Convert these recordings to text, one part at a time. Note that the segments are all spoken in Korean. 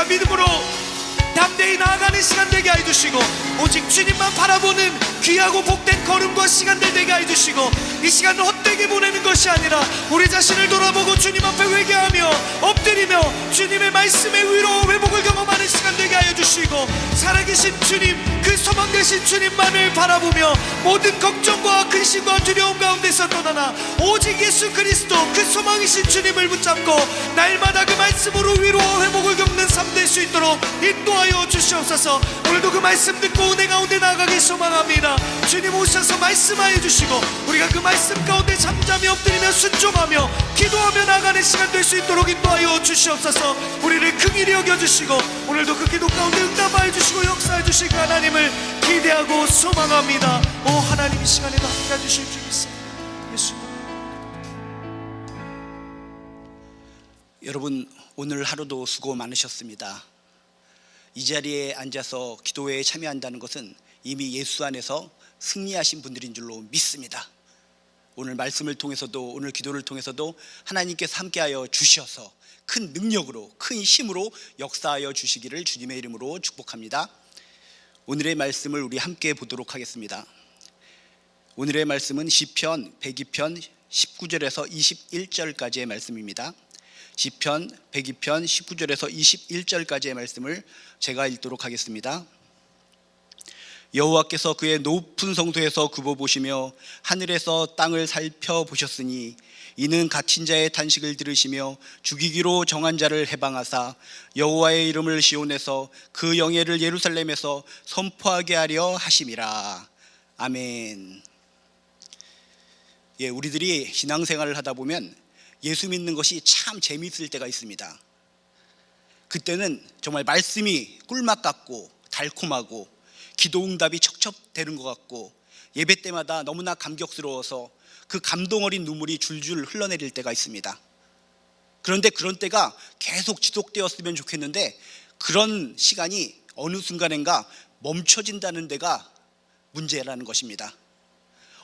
믿음으로 담대히 나아가는 시간 되게 해주시고, 오직 주님만 바라보는 귀하고 복된 걸음과 시간들 되게 해주시고, 이 시간을 헛되게 보내는 것이 아니라 우리 자신을 돌아보고 주님 앞에 회개하며 엎드리며 주님의 말씀의 위로 회복을 경험하는 시간 되게 하여 주시고, 살아계신 주님, 그 소망 되신 주님만을 바라보며 모든 걱정과 근심과 두려움 가운데서 떠나나 오직 예수 그리스도, 그 소망이신 주님을 붙잡고 날마다 그 말씀으로 위로와 회복을 겪는 삶 될 수 있도록 인도하여 주시옵소서. 오늘도 그 말씀 듣고 은혜 가운데 나아가길 소망합니다. 주님 오셔서 말씀하여 주시고, 우리가 그 말씀 가운데 잠잠히 엎드리며 순종하며 기도하며 나아가는 시간 될 수 있도록 인도하여 주시옵소서. 우리를 긍휼히 여겨주시고 오늘도 그 기도 가운데 응답하여 주시고 역사해 주실 그 하나님을 기대하고 소망합니다. 오 하나님, 이 시간에도 함께해 주실 줄 믿습니다. 예수님. 여러분, 오늘 하루도 수고 많으셨습니다. 이 자리에 앉아서 기도회에 참여한다는 것은 이미 예수 안에서 승리하신 분들인 줄로 믿습니다. 오늘 말씀을 통해서도, 오늘 기도를 통해서도 하나님께서 함께하여 주셔서 큰 능력으로, 큰 힘으로 역사하여 주시기를 주님의 이름으로 축복합니다. 오늘의 말씀을 우리 함께 보도록 하겠습니다. 오늘의 말씀은 시편 102편 19절에서 21절까지의 말씀입니다. 시편 102편 19절에서 21절까지의 말씀을 제가 읽도록 하겠습니다. 여호와께서 그의 높은 성소에서 굽어보시며 하늘에서 땅을 살펴보셨으니 이는 갇힌 자의 탄식을 들으시며 죽이기로 정한 자를 해방하사 여호와의 이름을 시온에서 그 영예를 예루살렘에서 선포하게 하려 하심이라. 아멘. 우리들이 신앙생활을 하다 보면 예수 믿는 것이 참 재미있을 때가 있습니다. 그때는 정말 말씀이 꿀맛 같고 달콤하고 기도응답이 척척 되는 것 같고 예배 때마다 너무나 감격스러워서 그 감동 어린 눈물이 줄줄 흘러내릴 때가 있습니다. 그런데 그런 때가 계속 지속되었으면 좋겠는데 그런 시간이 어느 순간인가 멈춰진다는 데가 문제라는 것입니다.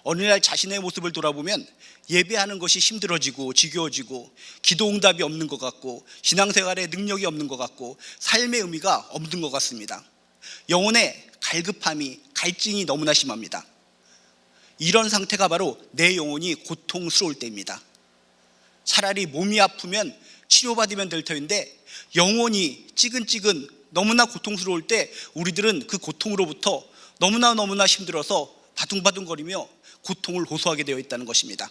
어느 날 자신의 모습을 돌아보면 예배하는 것이 힘들어지고 지겨워지고 기도응답이 없는 것 같고 신앙생활에 능력이 없는 것 같고 삶의 의미가 없는 것 같습니다. 영혼의 갈급함이, 갈증이 너무나 심합니다. 이런 상태가 바로 내 영혼이 고통스러울 때입니다. 차라리 몸이 아프면 치료받으면 될 터인데 영혼이 찌근찌근 너무나 고통스러울 때 우리들은 그 고통으로부터 너무나 힘들어서 바둥바둥거리며 고통을 호소하게 되어 있다는 것입니다.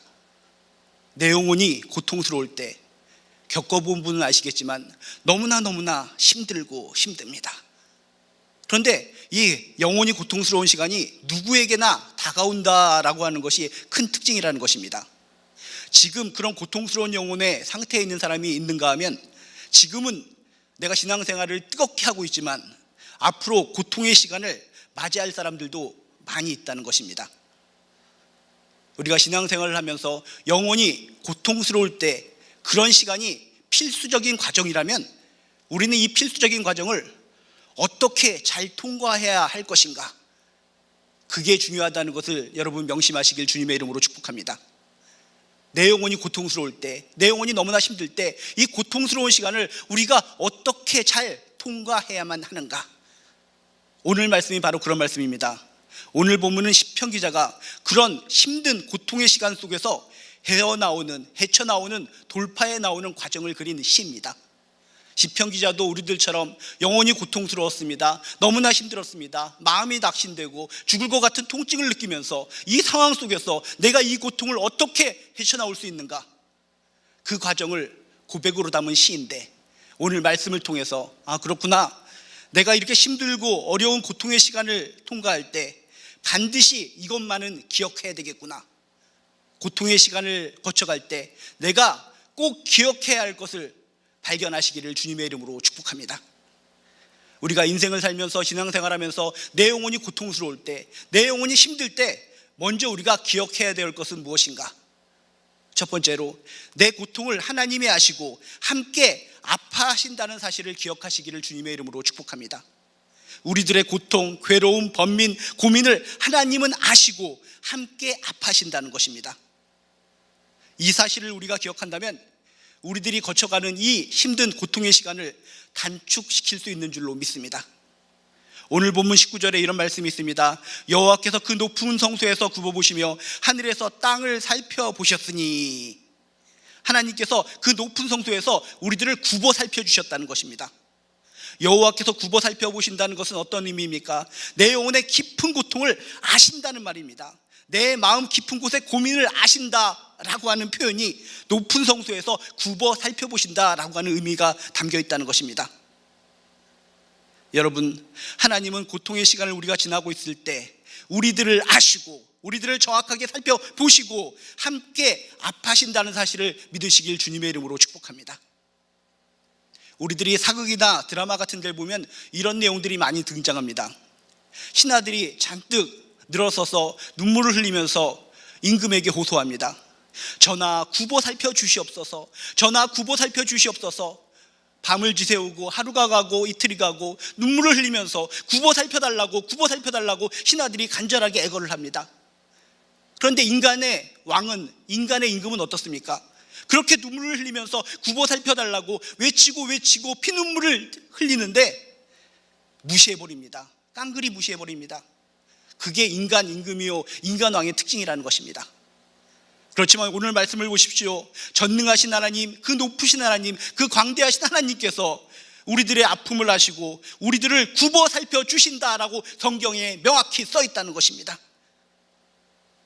내 영혼이 고통스러울 때 겪어본 분은 아시겠지만 너무나 힘들고 힘듭니다. 그런데 이 영혼이 고통스러운 시간이 누구에게나 다가온다라고 하는 것이 큰 특징이라는 것입니다. 지금 그런 고통스러운 영혼의 상태에 있는 사람이 있는가 하면 지금은 내가 신앙생활을 뜨겁게 하고 있지만 앞으로 고통의 시간을 맞이할 사람들도 많이 있다는 것입니다. 우리가 신앙생활을 하면서 영혼이 고통스러울 때 그런 시간이 필수적인 과정이라면 우리는 이 필수적인 과정을 어떻게 잘 통과해야 할 것인가, 그게 중요하다는 것을 여러분 명심하시길 주님의 이름으로 축복합니다. 내 영혼이 고통스러울 때, 내 영혼이 너무나 힘들 때 이 고통스러운 시간을 우리가 어떻게 잘 통과해야만 하는가, 오늘 말씀이 바로 그런 말씀입니다. 오늘 본문은 시편 기자가 그런 힘든 고통의 시간 속에서 헤쳐나오는 돌파해 나오는 과정을 그린 시입니다. 시편 기자도 우리들처럼 영혼이 고통스러웠습니다. 너무나 힘들었습니다. 마음이 낙심되고 죽을 것 같은 통증을 느끼면서 이 상황 속에서 내가 이 고통을 어떻게 헤쳐나올 수 있는가, 그 과정을 고백으로 담은 시인데 오늘 말씀을 통해서 그렇구나, 내가 이렇게 힘들고 어려운 고통의 시간을 통과할 때 반드시 이것만은 기억해야 되겠구나, 고통의 시간을 거쳐갈 때 내가 꼭 기억해야 할 것을 발견하시기를 주님의 이름으로 축복합니다. 우리가 인생을 살면서 신앙생활하면서 내 영혼이 고통스러울 때, 내 영혼이 힘들 때 먼저 우리가 기억해야 될 것은 무엇인가? 첫 번째로 내 고통을 하나님이 아시고 함께 아파하신다는 사실을 기억하시기를 주님의 이름으로 축복합니다. 우리들의 고통, 괴로움, 번민, 고민을 하나님은 아시고 함께 아파하신다는 것입니다. 이 사실을 우리가 기억한다면 우리들이 거쳐가는 이 힘든 고통의 시간을 단축시킬 수 있는 줄로 믿습니다. 오늘 본문 19절에 이런 말씀이 있습니다. 여호와께서 그 높은 성소에서 굽어보시며 하늘에서 땅을 살펴보셨으니, 하나님께서 그 높은 성소에서 우리들을 굽어 살펴주셨다는 것입니다. 여호와께서 굽어 살펴보신다는 것은 어떤 의미입니까? 내 영혼의 깊은 고통을 아신다는 말입니다. 내 마음 깊은 곳의 고민을 아신다라고 하는 표현이 높은 성소에서 굽어 살펴보신다라고 하는 의미가 담겨 있다는 것입니다. 여러분, 하나님은 고통의 시간을 우리가 지나고 있을 때 우리들을 아시고 우리들을 정확하게 살펴보시고 함께 아파하신다는 사실을 믿으시길 주님의 이름으로 축복합니다. 우리들이 사극이나 드라마 같은 데를 보면 이런 내용들이 많이 등장합니다. 신하들이 잔뜩 늘어서서 눈물을 흘리면서 임금에게 호소합니다. 전하, 굽어 살펴주시옵소서. 전하, 굽어 살펴주시옵소서. 밤을 지새우고 하루가 가고 이틀이 가고 눈물을 흘리면서 굽어 살펴달라고 신하들이 간절하게 애걸을 합니다. 그런데 인간의 왕은, 인간의 임금은 어떻습니까? 그렇게 눈물을 흘리면서 굽어 살펴달라고 외치고 피눈물을 흘리는데 무시해버립니다. 깡그리 무시해버립니다. 그게 인간 임금이요, 인간 왕의 특징이라는 것입니다. 그렇지만 오늘 말씀을 보십시오. 전능하신 하나님, 그 높으신 하나님, 그 광대하신 하나님께서 우리들의 아픔을 아시고 우리들을 굽어 살펴주신다라고 성경에 명확히 써 있다는 것입니다.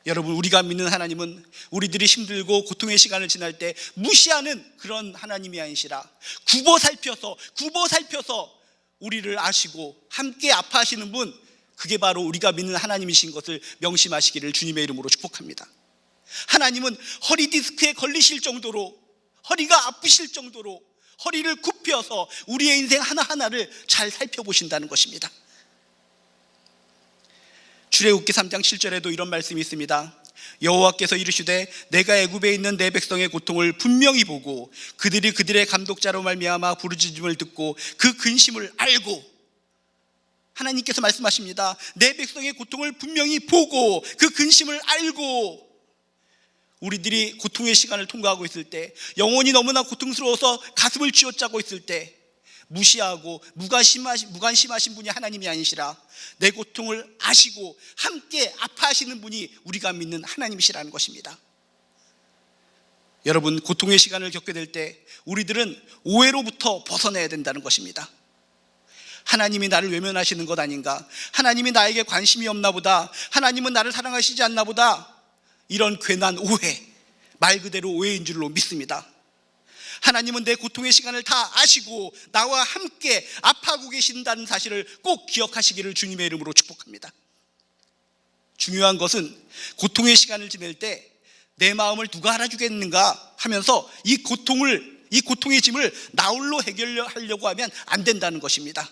여러분, 우리가 믿는 하나님은 우리들이 힘들고 고통의 시간을 지날 때 무시하는 그런 하나님이 아니시라 굽어 살펴서 우리를 아시고 함께 아파하시는 분, 그게 바로 우리가 믿는 하나님이신 것을 명심하시기를 주님의 이름으로 축복합니다. 하나님은 허리 디스크에 걸리실 정도로, 허리가 아프실 정도로 허리를 굽혀서 우리의 인생 하나하나를 잘 살펴보신다는 것입니다. 출애굽기 3장 7절에도 이런 말씀이 있습니다. 여호와께서 이르시되 내가 애굽에 있는 내 백성의 고통을 분명히 보고 그들이 그들의 감독자로 말미암아 부르짖음을 듣고 그 근심을 알고, 하나님께서 말씀하십니다. 내 백성의 고통을 분명히 보고 그 근심을 알고, 우리들이 고통의 시간을 통과하고 있을 때, 영혼이 너무나 고통스러워서 가슴을 쥐어짜고 있을 때 무시하고 무관심하신 분이 하나님이 아니시라 내 고통을 아시고 함께 아파하시는 분이 우리가 믿는 하나님이시라는 것입니다. 여러분, 고통의 시간을 겪게 될 때 우리들은 오해로부터 벗어나야 된다는 것입니다. 하나님이 나를 외면하시는 것 아닌가? 하나님이 나에게 관심이 없나 보다. 하나님은 나를 사랑하시지 않나 보다. 이런 괜한 오해, 말 그대로 오해인 줄로 믿습니다. 하나님은 내 고통의 시간을 다 아시고 나와 함께 아파하고 계신다는 사실을 꼭 기억하시기를 주님의 이름으로 축복합니다. 중요한 것은 고통의 시간을 지낼 때 내 마음을 누가 알아주겠는가 하면서 이 고통의 짐을 나 홀로 해결하려고 하면 안 된다는 것입니다.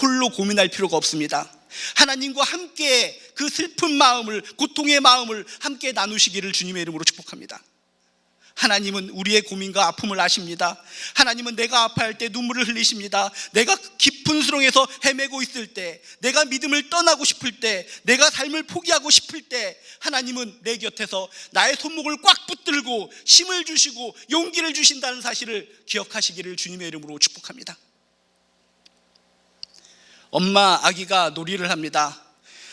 홀로 고민할 필요가 없습니다. 하나님과 함께 그 슬픈 마음을, 고통의 마음을 함께 나누시기를 주님의 이름으로 축복합니다. 하나님은 우리의 고민과 아픔을 아십니다. 하나님은 내가 아파할 때 눈물을 흘리십니다. 내가 깊은 수렁에서 헤매고 있을 때, 내가 믿음을 떠나고 싶을 때, 내가 삶을 포기하고 싶을 때 하나님은 내 곁에서 나의 손목을 꽉 붙들고 힘을 주시고 용기를 주신다는 사실을 기억하시기를 주님의 이름으로 축복합니다. 엄마 아기가 놀이를 합니다.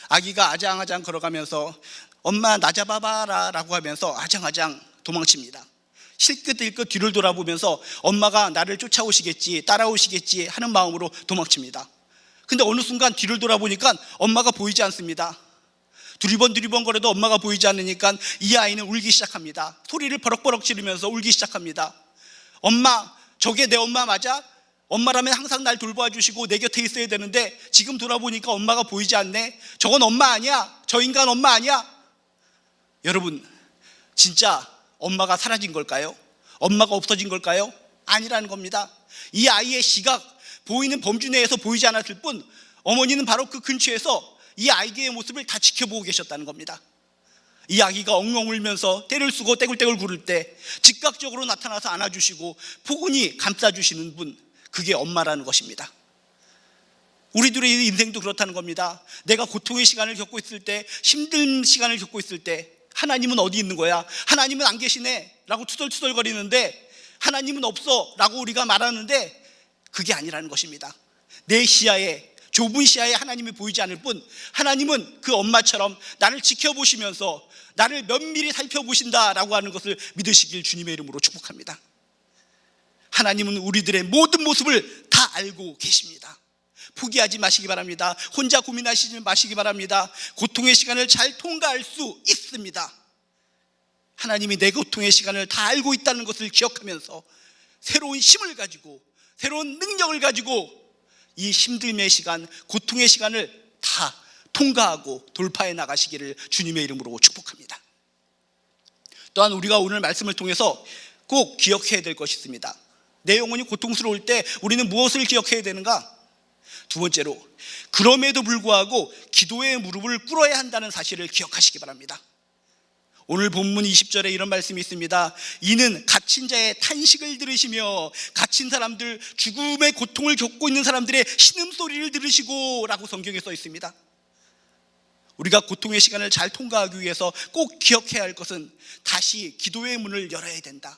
아기가 아장아장 걸어가면서 엄마 나 잡아봐라 라고 하면서 아장아장 도망칩니다. 실끝일끝 뒤를 돌아보면서 엄마가 나를 쫓아오시겠지, 따라오시겠지 하는 마음으로 도망칩니다. 근데 어느 순간 뒤를 돌아보니까 엄마가 보이지 않습니다. 두리번 거려도 엄마가 보이지 않으니까 이 아이는 울기 시작합니다. 소리를 버럭버럭 지르면서 울기 시작합니다. 엄마, 저게 내 엄마 맞아? 엄마라면 항상 날 돌봐 주시고 내 곁에 있어야 되는데 지금 돌아보니까 엄마가 보이지 않네. 저건 엄마 아니야. 저 인간 엄마 아니야. 여러분, 진짜 엄마가 사라진 걸까요? 엄마가 없어진 걸까요? 아니라는 겁니다. 이 아이의 시각, 보이는 범주 내에서 보이지 않았을 뿐 어머니는 바로 그 근처에서 이 아이의 모습을 다 지켜보고 계셨다는 겁니다. 이 아기가 엉엉 울면서 떼를 쓰고 떼굴떼굴 구를 때 즉각적으로 나타나서 안아주시고 포근히 감싸주시는 분, 그게 엄마라는 것입니다. 우리들의 인생도 그렇다는 겁니다. 내가 고통의 시간을 겪고 있을 때, 힘든 시간을 겪고 있을 때 하나님은 어디 있는 거야? 하나님은 안 계시네 라고 투덜투덜거리는데 하나님은 없어 라고 우리가 말하는데 그게 아니라는 것입니다. 내 시야에, 좁은 시야에 하나님이 보이지 않을 뿐 하나님은 그 엄마처럼 나를 지켜보시면서 나를 면밀히 살펴보신다라고 하는 것을 믿으시길 주님의 이름으로 축복합니다. 하나님은 우리들의 모든 모습을 다 알고 계십니다. 포기하지 마시기 바랍니다. 혼자 고민하시지 마시기 바랍니다. 고통의 시간을 잘 통과할 수 있습니다. 하나님이 내 고통의 시간을 다 알고 있다는 것을 기억하면서 새로운 힘을 가지고 새로운 능력을 가지고 이 힘듦의 시간, 고통의 시간을 다 통과하고 돌파해 나가시기를 주님의 이름으로 축복합니다. 또한 우리가 오늘 말씀을 통해서 꼭 기억해야 될 것이 있습니다. 내 영혼이 고통스러울 때 우리는 무엇을 기억해야 되는가? 두 번째로, 그럼에도 불구하고 기도의 무릎을 꿇어야 한다는 사실을 기억하시기 바랍니다. 오늘 본문 20절에 이런 말씀이 있습니다. 이는 갇힌 자의 탄식을 들으시며 갇힌 사람들, 죽음의 고통을 겪고 있는 사람들의 신음소리를 들으시고 라고 성경에 써 있습니다. 우리가 고통의 시간을 잘 통과하기 위해서 꼭 기억해야 할 것은 다시 기도의 문을 열어야 된다.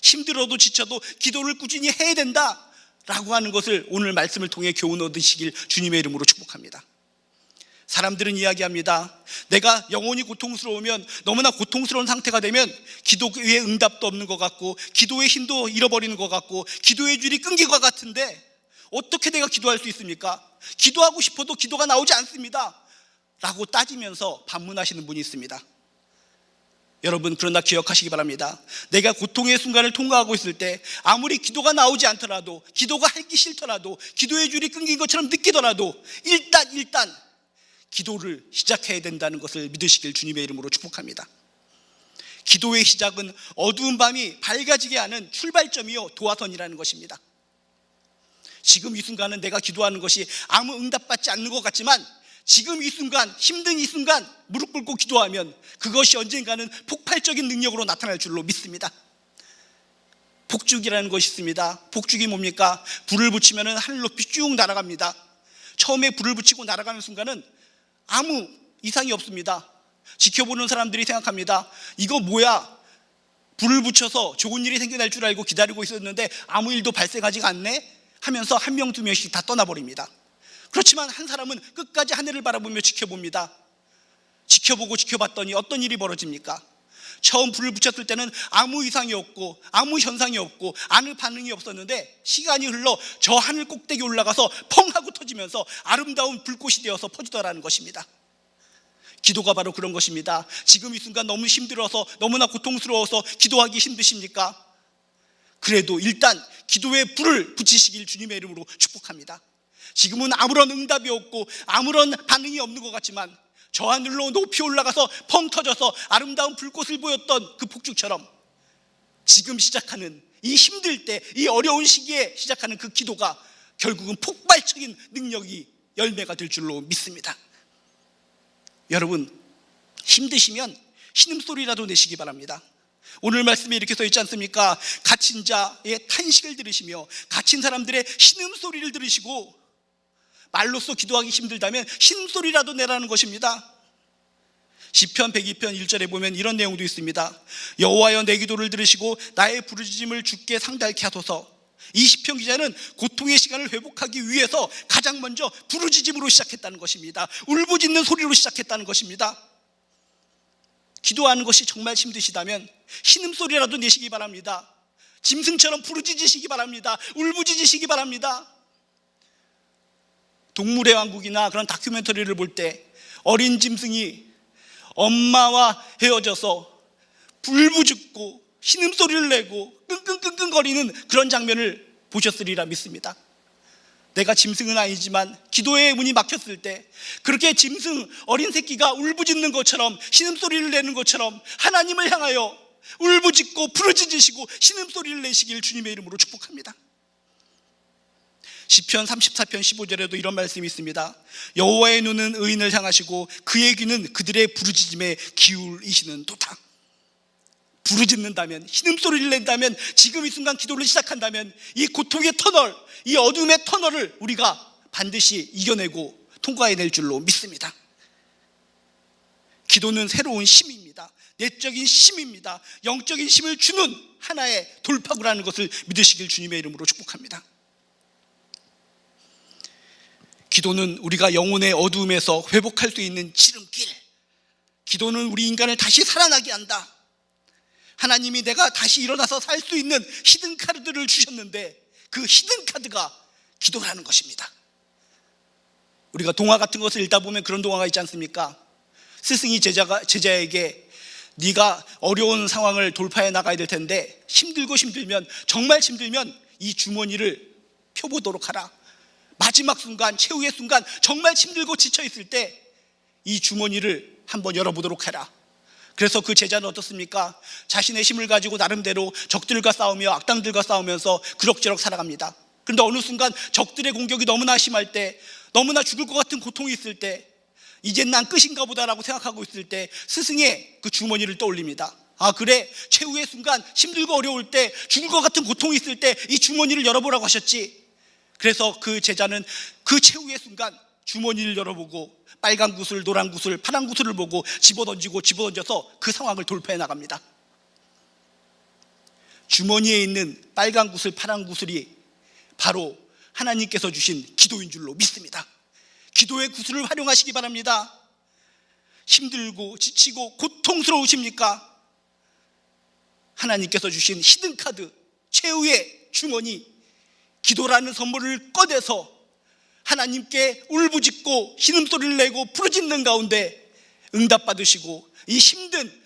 힘들어도 지쳐도 기도를 꾸준히 해야 된다 라고 하는 것을 오늘 말씀을 통해 교훈 얻으시길 주님의 이름으로 축복합니다. 사람들은 이야기합니다. 내가 영혼이 고통스러우면, 너무나 고통스러운 상태가 되면 기도의 응답도 없는 것 같고 기도의 힘도 잃어버리는 것 같고 기도의 줄이 끊긴 것 같은데 어떻게 내가 기도할 수 있습니까? 기도하고 싶어도 기도가 나오지 않습니다 라고 따지면서 반문하시는 분이 있습니다. 여러분, 그러나 기억하시기 바랍니다. 내가 고통의 순간을 통과하고 있을 때 아무리 기도가 나오지 않더라도, 기도가 하기 싫더라도, 기도의 줄이 끊긴 것처럼 느끼더라도 일단 기도를 시작해야 된다는 것을 믿으시길 주님의 이름으로 축복합니다. 기도의 시작은 어두운 밤이 밝아지게 하는 출발점이요 도화선이라는 것입니다. 지금 이 순간은 내가 기도하는 것이 아무 응답받지 않는 것 같지만 지금 이 순간, 힘든 이 순간 무릎 꿇고 기도하면 그것이 언젠가는 폭발적인 능력으로 나타날 줄로 믿습니다. 폭죽이라는 것이 있습니다. 폭죽이 뭡니까? 불을 붙이면 하늘 높이 쭉 날아갑니다. 처음에 불을 붙이고 날아가는 순간은 아무 이상이 없습니다. 지켜보는 사람들이 생각합니다. 이거 뭐야? 불을 붙여서 좋은 일이 생겨날 줄 알고 기다리고 있었는데 아무 일도 발생하지가 않네? 하면서 한 명, 두 명씩 다 떠나버립니다. 그렇지만 한 사람은 끝까지 하늘을 바라보며 지켜봅니다. 지켜보고 지켜봤더니 어떤 일이 벌어집니까? 처음 불을 붙였을 때는 아무 이상이 없고 아무 현상이 없고 아무 반응이 없었는데 시간이 흘러 저 하늘 꼭대기 올라가서 펑 하고 터지면서 아름다운 불꽃이 되어서 퍼지더라는 것입니다. 기도가 바로 그런 것입니다. 지금 이 순간 너무 힘들어서, 너무나 고통스러워서 기도하기 힘드십니까? 그래도 일단 기도의 불을 붙이시길 주님의 이름으로 축복합니다. 지금은 아무런 응답이 없고 아무런 반응이 없는 것 같지만 저 하늘로 높이 올라가서 펑 터져서 아름다운 불꽃을 보였던 그 폭죽처럼 지금 시작하는 이 힘들 때, 이 어려운 시기에 시작하는 그 기도가 결국은 폭발적인 능력이 열매가 될 줄로 믿습니다. 여러분, 힘드시면 신음소리라도 내시기 바랍니다. 오늘 말씀에 이렇게 써 있지 않습니까? 갇힌 자의 탄식을 들으시며 갇힌 사람들의 신음소리를 들으시고, 말로써 기도하기 힘들다면 신음소리라도 내라는 것입니다. 시편 102편 1절에 보면 이런 내용도 있습니다. 여호와여, 내 기도를 들으시고 나의 부르짖음을 주께 상달케 하소서. 이 시편 기자는 고통의 시간을 회복하기 위해서 가장 먼저 부르짖음으로 시작했다는 것입니다. 울부짖는 소리로 시작했다는 것입니다. 기도하는 것이 정말 힘드시다면 신음소리라도 내시기 바랍니다. 짐승처럼 부르짖으시기 바랍니다. 울부짖으시기 바랍니다. 동물의 왕국이나 그런 다큐멘터리를 볼 때 어린 짐승이 엄마와 헤어져서 울부짖고 신음소리를 내고 끙끙끙끙거리는 그런 장면을 보셨으리라 믿습니다. 내가 짐승은 아니지만 기도의 문이 막혔을 때 그렇게 짐승, 어린 새끼가 울부짖는 것처럼, 신음소리를 내는 것처럼 하나님을 향하여 울부짖고 부르짖으시고 신음소리를 내시길 주님의 이름으로 축복합니다. 시편 34편 15절에도 이런 말씀이 있습니다. 여호와의 눈은 의인을 향하시고 그의 귀는 그들의 부르짖음에 기울이시는 도다. 부르짖는다면, 신음소리를 낸다면, 지금 이 순간 기도를 시작한다면 이 고통의 터널, 이 어둠의 터널을 우리가 반드시 이겨내고 통과해낼 줄로 믿습니다. 기도는 새로운 힘입니다. 내적인 힘입니다. 영적인 힘을 주는 하나의 돌파구라는 것을 믿으시길 주님의 이름으로 축복합니다. 기도는 우리가 영혼의 어두움에서 회복할 수 있는 지름길. 기도는 우리 인간을 다시 살아나게 한다. 하나님이 내가 다시 일어나서 살 수 있는 히든 카드를 주셨는데 그 히든 카드가 기도라는 것입니다. 우리가 동화 같은 것을 읽다 보면 그런 동화가 있지 않습니까? 스승이 제자에게 네가 어려운 상황을 돌파해 나가야 될 텐데 힘들면 정말 힘들면 이 주머니를 펴보도록 하라. 마지막 순간, 최후의 순간 정말 힘들고 지쳐있을 때 이 주머니를 한번 열어보도록 해라. 그래서 그 제자는 어떻습니까? 자신의 힘을 가지고 나름대로 적들과 싸우며 악당들과 싸우면서 그럭저럭 살아갑니다. 그런데 어느 순간 적들의 공격이 너무나 심할 때, 너무나 죽을 것 같은 고통이 있을 때, 이젠 난 끝인가 보다라고 생각하고 있을 때 스승의 그 주머니를 떠올립니다. 아 그래, 최후의 순간 힘들고 어려울 때, 죽을 것 같은 고통이 있을 때 이 주머니를 열어보라고 하셨지. 그래서 그 제자는 그 최후의 순간 주머니를 열어보고 빨간 구슬, 노란 구슬, 파란 구슬을 보고 집어던져서 그 상황을 돌파해 나갑니다. 주머니에 있는 빨간 구슬, 파란 구슬이 바로 하나님께서 주신 기도인 줄로 믿습니다. 기도의 구슬을 활용하시기 바랍니다. 힘들고 지치고 고통스러우십니까? 하나님께서 주신 히든카드, 최후의 주머니, 기도라는 선물을 꺼내서 하나님께 울부짖고 신음소리를 내고 부르짖는 가운데 응답받으시고 이 힘든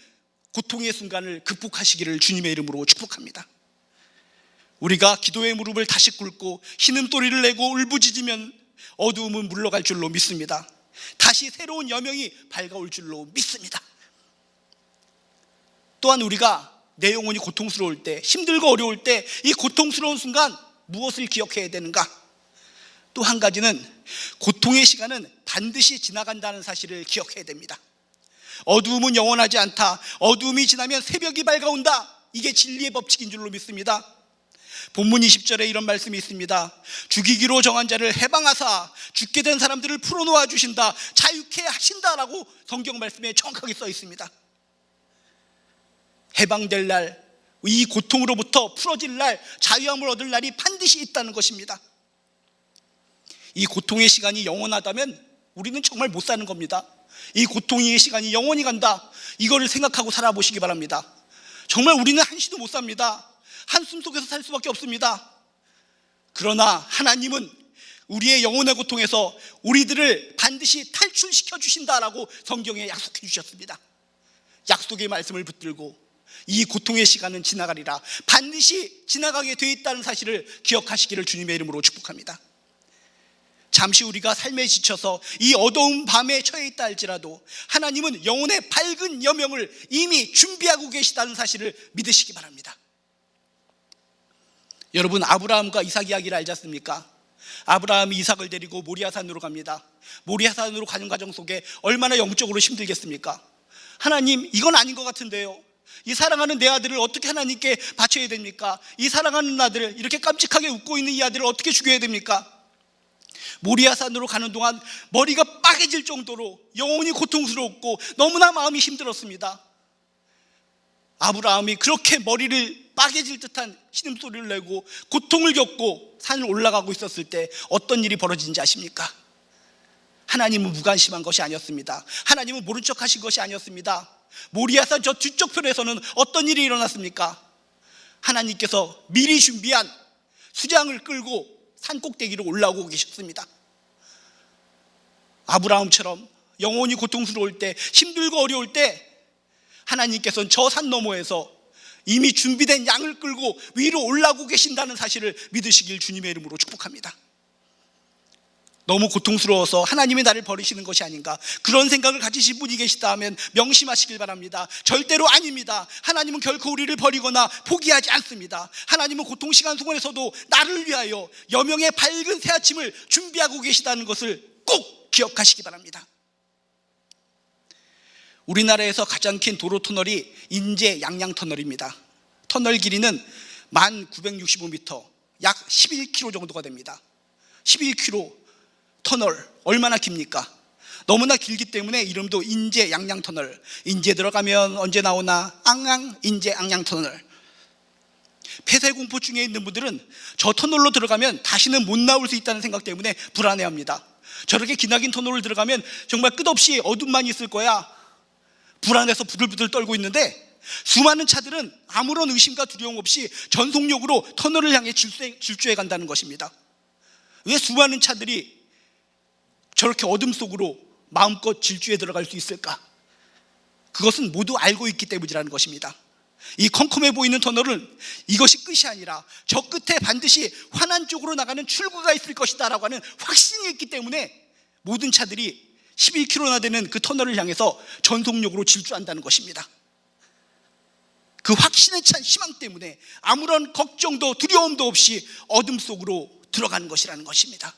고통의 순간을 극복하시기를 주님의 이름으로 축복합니다. 우리가 기도의 무릎을 다시 꿇고 신음소리를 내고 울부짖으면 어두움은 물러갈 줄로 믿습니다. 다시 새로운 여명이 밝아올 줄로 믿습니다. 또한 우리가 내 영혼이 고통스러울 때, 힘들고 어려울 때 이 고통스러운 순간 무엇을 기억해야 되는가? 또 한 가지는 고통의 시간은 반드시 지나간다는 사실을 기억해야 됩니다. 어두움은 영원하지 않다. 어두움이 지나면 새벽이 밝아온다. 이게 진리의 법칙인 줄로 믿습니다. 본문 20절에 이런 말씀이 있습니다. 죽이기로 정한 자를 해방하사 죽게 된 사람들을 풀어놓아 주신다. 자유케 하신다라고 성경 말씀에 정확하게 써 있습니다. 해방될 날, 이 고통으로부터 풀어질 날, 자유함을 얻을 날이 반드시 있다는 것입니다. 이 고통의 시간이 영원하다면 우리는 정말 못 사는 겁니다. 이 고통의 시간이 영원히 간다. 이거를 생각하고 살아보시기 바랍니다. 정말 우리는 한시도 못 삽니다. 한숨 속에서 살 수밖에 없습니다. 그러나 하나님은 우리의 영혼의 고통에서 우리들을 반드시 탈출시켜 주신다라고 성경에 약속해 주셨습니다. 약속의 말씀을 붙들고 이 고통의 시간은 지나가리라, 반드시 지나가게 돼 있다는 사실을 기억하시기를 주님의 이름으로 축복합니다. 잠시 우리가 삶에 지쳐서 이 어두운 밤에 처해 있다 할지라도 하나님은 영혼의 밝은 여명을 이미 준비하고 계시다는 사실을 믿으시기 바랍니다. 여러분, 아브라함과 이삭 이야기를 알지 않습니까? 아브라함이 이삭을 데리고 모리아산으로 갑니다. 모리아산으로 가는 과정 속에 얼마나 영적으로 힘들겠습니까? 하나님, 이건 아닌 것 같은데요. 이 사랑하는 내 아들을 어떻게 하나님께 바쳐야 됩니까? 이 사랑하는 아들을, 이렇게 깜찍하게 웃고 있는 이 아들을 어떻게 죽여야 됩니까? 모리아산으로 가는 동안 머리가 빠개질 정도로 영혼이 고통스럽고 너무나 마음이 힘들었습니다. 아브라함이 그렇게 머리를 빠개질 듯한 신음소리를 내고 고통을 겪고 산을 올라가고 있었을 때 어떤 일이 벌어진지 아십니까? 하나님은 무관심한 것이 아니었습니다. 하나님은 모른 척 하신 것이 아니었습니다. 모리아산 저 뒤쪽 편에서는 어떤 일이 일어났습니까? 하나님께서 미리 준비한 수장을 끌고 산 꼭대기로 올라오고 계셨습니다. 아브라함처럼 영혼이 고통스러울 때, 힘들고 어려울 때 하나님께서는 저 산 너머에서 이미 준비된 양을 끌고 위로 올라오고 계신다는 사실을 믿으시길 주님의 이름으로 축복합니다. 너무 고통스러워서 하나님이 나를 버리시는 것이 아닌가, 그런 생각을 가지신 분이 계시다 하면 명심하시길 바랍니다. 절대로 아닙니다. 하나님은 결코 우리를 버리거나 포기하지 않습니다. 하나님은 고통시간 속에서도 나를 위하여 여명의 밝은 새아침을 준비하고 계시다는 것을 꼭 기억하시기 바랍니다. 우리나라에서 가장 긴 도로 터널이 인제 양양터널입니다. 터널 길이는 1965m, 약 11km 정도가 됩니다. 11km 터널 얼마나 깁니까? 너무나 길기 때문에 이름도 인제 양양터널. 인제 들어가면 언제 나오나 앙앙 인제 양양터널. 폐쇄공포 중에 있는 분들은 저 터널로 들어가면 다시는 못 나올 수 있다는 생각 때문에 불안해합니다. 저렇게 기나긴 터널을 들어가면 정말 끝없이 어둠만 있을 거야, 불안해서 부들부들 떨고 있는데, 수많은 차들은 아무런 의심과 두려움 없이 전속력으로 터널을 향해 질주해 간다는 것입니다. 왜 수많은 차들이 저렇게 어둠 속으로 마음껏 질주해 들어갈 수 있을까? 그것은 모두 알고 있기 때문이라는 것입니다. 이 컴컴해 보이는 터널은 이것이 끝이 아니라 저 끝에 반드시 환안 쪽으로 나가는 출구가 있을 것이다 라고 하는 확신이 있기 때문에 모든 차들이 11km나 되는 그 터널을 향해서 전속력으로 질주한다는 것입니다. 그 확신에 찬 희망 때문에 아무런 걱정도 두려움도 없이 어둠 속으로 들어가는 것이라는 것입니다.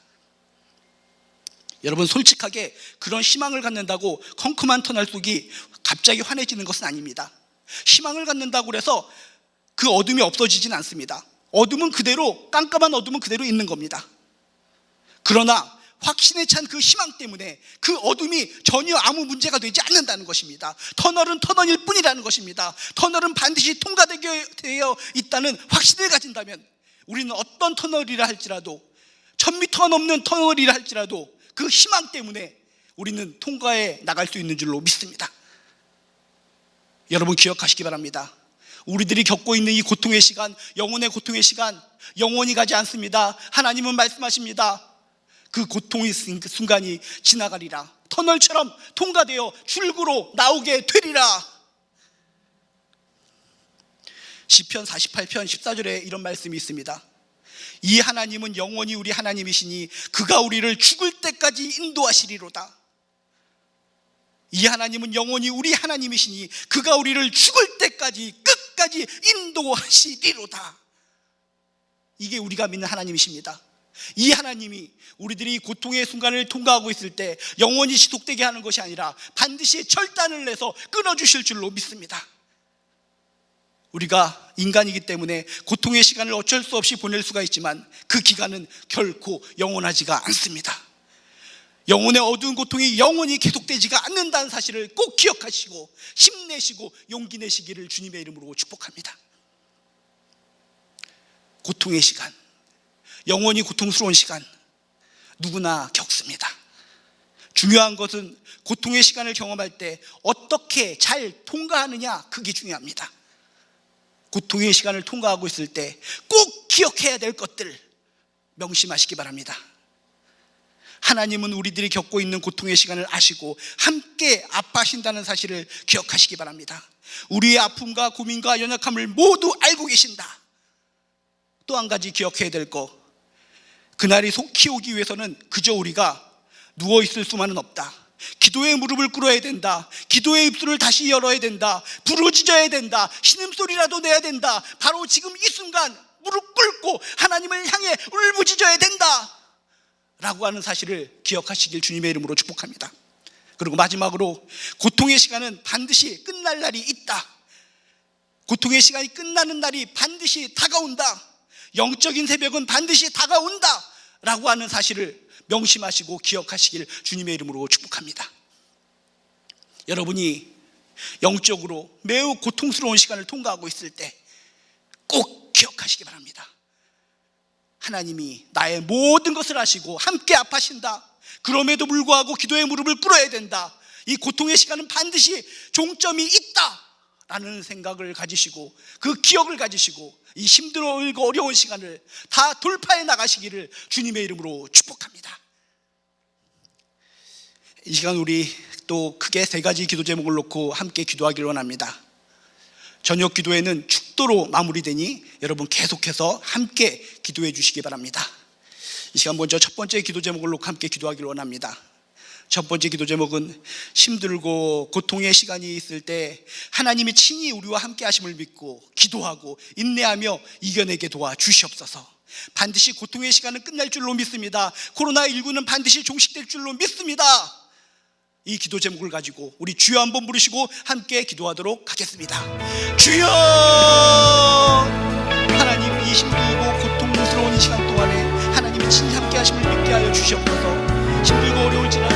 여러분, 솔직하게 그런 희망을 갖는다고 컴컴한 터널 속이 갑자기 환해지는 것은 아닙니다. 희망을 갖는다고 해서 그 어둠이 없어지진 않습니다. 어둠은 그대로, 깜깜한 어둠은 그대로 있는 겁니다. 그러나 확신에 찬 그 희망 때문에 그 어둠이 전혀 아무 문제가 되지 않는다는 것입니다. 터널은 터널일 뿐이라는 것입니다. 터널은 반드시 통과되어 있다는 확신을 가진다면 우리는 어떤 터널이라 할지라도, 1000m가 넘는 터널이라 할지라도 그 희망 때문에 우리는 통과해 나갈 수 있는 줄로 믿습니다. 여러분, 기억하시기 바랍니다. 우리들이 겪고 있는 이 고통의 시간, 영혼의 고통의 시간, 영원히 가지 않습니다. 하나님은 말씀하십니다. 그 고통의 순간이 지나가리라. 터널처럼 통과되어 출구로 나오게 되리라. 시편 48편 14절에 이런 말씀이 있습니다. 이 하나님은 영원히 우리 하나님이시니 그가 우리를 죽을 때까지 인도하시리로다. 이 하나님은 영원히 우리 하나님이시니 그가 우리를 죽을 때까지 끝까지 인도하시리로다. 이게 우리가 믿는 하나님이십니다. 이 하나님이 우리들이 고통의 순간을 통과하고 있을 때 영원히 지속되게 하는 것이 아니라 반드시 절단을 내서 끊어주실 줄로 믿습니다. 우리가 인간이기 때문에 고통의 시간을 어쩔 수 없이 보낼 수가 있지만 그 기간은 결코 영원하지가 않습니다. 영혼의 어두운 고통이 영원히 계속되지가 않는다는 사실을 꼭 기억하시고 힘내시고 용기 내시기를 주님의 이름으로 축복합니다. 고통의 시간, 영원히 고통스러운 시간, 누구나 겪습니다. 중요한 것은 고통의 시간을 경험할 때 어떻게 잘 통과하느냐, 그게 중요합니다. 고통의 시간을 통과하고 있을 때 꼭 기억해야 될 것들 명심하시기 바랍니다. 하나님은 우리들이 겪고 있는 고통의 시간을 아시고 함께 아파하신다는 사실을 기억하시기 바랍니다. 우리의 아픔과 고민과 연약함을 모두 알고 계신다. 또 한 가지 기억해야 될 것, 그날이 속히 오기 위해서는 그저 우리가 누워있을 수만은 없다. 기도의 무릎을 꿇어야 된다. 기도의 입술을 다시 열어야 된다. 부르짖어야 된다. 신음소리라도 내야 된다. 바로 지금 이 순간 무릎 꿇고 하나님을 향해 울부짖어야 된다 라고 하는 사실을 기억하시길 주님의 이름으로 축복합니다. 그리고 마지막으로, 고통의 시간은 반드시 끝날 날이 있다. 고통의 시간이 끝나는 날이 반드시 다가온다. 영적인 새벽은 반드시 다가온다 라고 하는 사실을 명심하시고 기억하시길 주님의 이름으로 축복합니다. 여러분이 영적으로 매우 고통스러운 시간을 통과하고 있을 때 꼭 기억하시기 바랍니다. 하나님이 나의 모든 것을 아시고 함께 아파하신다. 그럼에도 불구하고 기도의 무릎을 꿇어야 된다. 이 고통의 시간은 반드시 종점이 있다 라는 생각을 가지시고 그 기억을 가지시고 이 힘들고 어려운 시간을 다 돌파해 나가시기를 주님의 이름으로 축복합니다. 이 시간 우리 또 크게 3가지 기도 제목을 놓고 함께 기도하기를 원합니다. 저녁 기도회는 축도로 마무리되니 여러분 계속해서 함께 기도해 주시기 바랍니다. 이 시간 먼저 첫 번째 기도 제목을 놓고 함께 기도하기를 원합니다. 첫 번째 기도 제목은 힘들고 고통의 시간이 있을 때 하나님이 친히 우리와 함께 하심을 믿고 기도하고 인내하며 이겨내게 도와주시옵소서. 반드시 고통의 시간은 끝날 줄로 믿습니다. 코로나19는 반드시 종식될 줄로 믿습니다. 이 기도 제목을 가지고 우리 주여 한번 부르시고 함께 기도하도록 하겠습니다. 주여, 하나님, 이 힘들고 고통스러운 이 시간 동안에 하나님이 친히 함께 하심을 믿게 하여 주시옵소서. 힘들고 어려울지라도